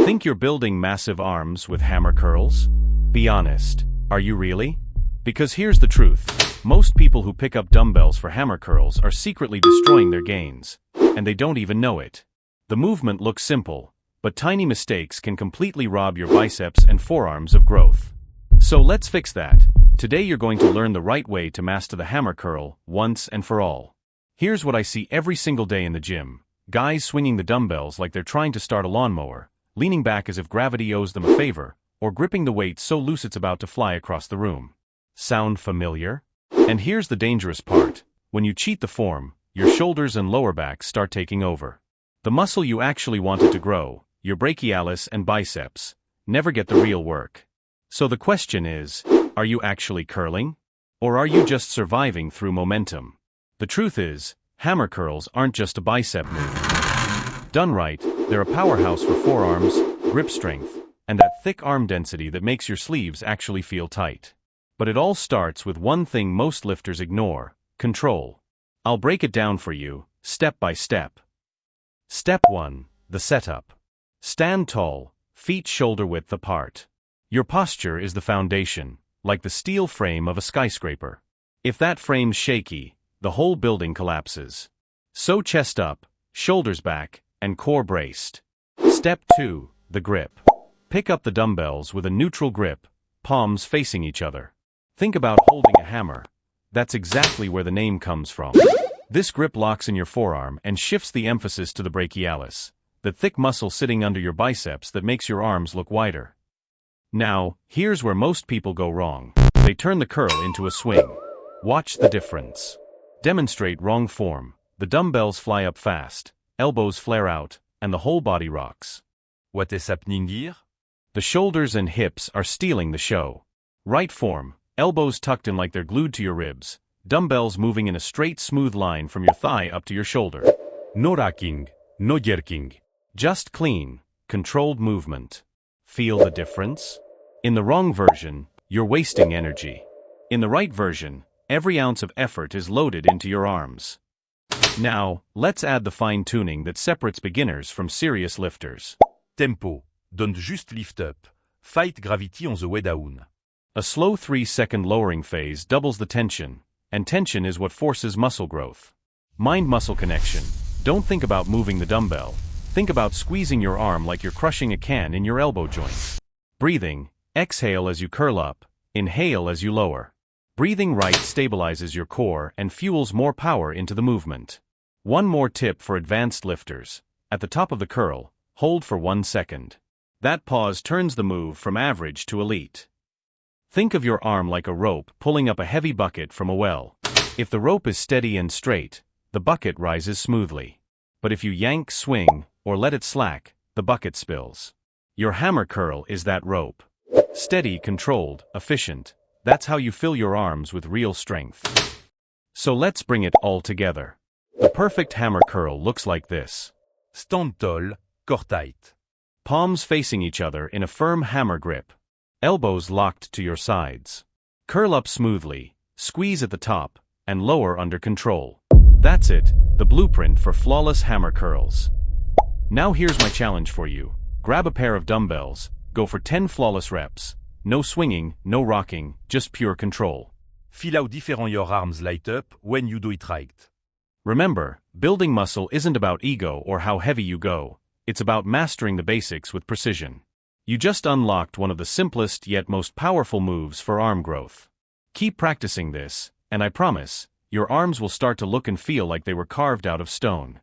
Think you're building massive arms with hammer curls? Be honest, are you really? Because here's the truth. Most people who pick up dumbbells for hammer curls are secretly destroying their gains, and they don't even know it. The movement looks simple, but tiny mistakes can completely rob your biceps and forearms of growth. So let's fix that. Today you're going to learn the right way to master the hammer curl once and for all. Here's what I see every single day in the gym. Guys swinging the dumbbells like they're trying to start a lawnmower, leaning back as if gravity owes them a favor, or gripping the weight so loose it's about to fly across the room. Sound familiar? And here's the dangerous part. When you cheat the form, your shoulders and lower back start taking over. The muscle you actually wanted to grow, your brachialis and biceps, never get the real work. So the question is, are you actually curling? Or are you just surviving through momentum? The truth is, hammer curls aren't just a bicep move. Done right, they're a powerhouse for forearms, grip strength, and that thick arm density that makes your sleeves actually feel tight. But it all starts with one thing most lifters ignore: control. I'll break it down for you, step by step. Step 1. The setup. Stand tall, feet shoulder width apart. Your posture is the foundation, like the steel frame of a skyscraper. If that frame's shaky, the whole building collapses. So chest up, shoulders back, and core braced. Step 2. The grip. Pick up the dumbbells with a neutral grip, palms facing each other. Think about holding a hammer. That's exactly where the name comes from. This grip locks in your forearm and shifts the emphasis to the brachialis, the thick muscle sitting under your biceps that makes your arms look wider. Now, here's where most people go wrong. They turn the curl into a swing. Watch the difference. Demonstrate wrong form. The dumbbells fly up fast, elbows flare out, and the whole body rocks. What is happening here? The shoulders and hips are stealing the show. Right form, elbows tucked in like they're glued to your ribs, dumbbells moving in a straight, smooth line from your thigh up to your shoulder. No racking, no jerking. Just clean, controlled movement. Feel the difference? In the wrong version, you're wasting energy. In the right version, every ounce of effort is loaded into your arms. Now, let's add the fine-tuning that separates beginners from serious lifters. Tempo. Don't just lift up. Fight gravity on the way down. A slow 3-second lowering phase doubles the tension, and tension is what forces muscle growth. Mind-muscle connection. Don't think about moving the dumbbell. Think about squeezing your arm like you're crushing a can in your elbow joint. Breathing. Exhale as you curl up. Inhale as you lower. Breathing right stabilizes your core and fuels more power into the movement. One more tip for advanced lifters. At the top of the curl, hold for 1 second. That pause turns the move from average to elite. Think of your arm like a rope pulling up a heavy bucket from a well. If the rope is steady and straight, the bucket rises smoothly. But if you yank, swing, or let it slack, the bucket spills. Your hammer curl is that rope. Steady, controlled, efficient. That's how you fill your arms with real strength. So let's bring it all together. The perfect hammer curl looks like this. Stand tall, core tight. Palms facing each other in a firm hammer grip. Elbows locked to your sides. Curl up smoothly, squeeze at the top, and lower under control. That's it, the blueprint for flawless hammer curls. Now here's my challenge for you. Grab a pair of dumbbells, go for 10 flawless reps. No swinging, no rocking, just pure control. Feel how different your arms light up when you do it right. Remember, building muscle isn't about ego or how heavy you go. It's about mastering the basics with precision. You just unlocked one of the simplest yet most powerful moves for arm growth. Keep practicing this, and I promise, your arms will start to look and feel like they were carved out of stone.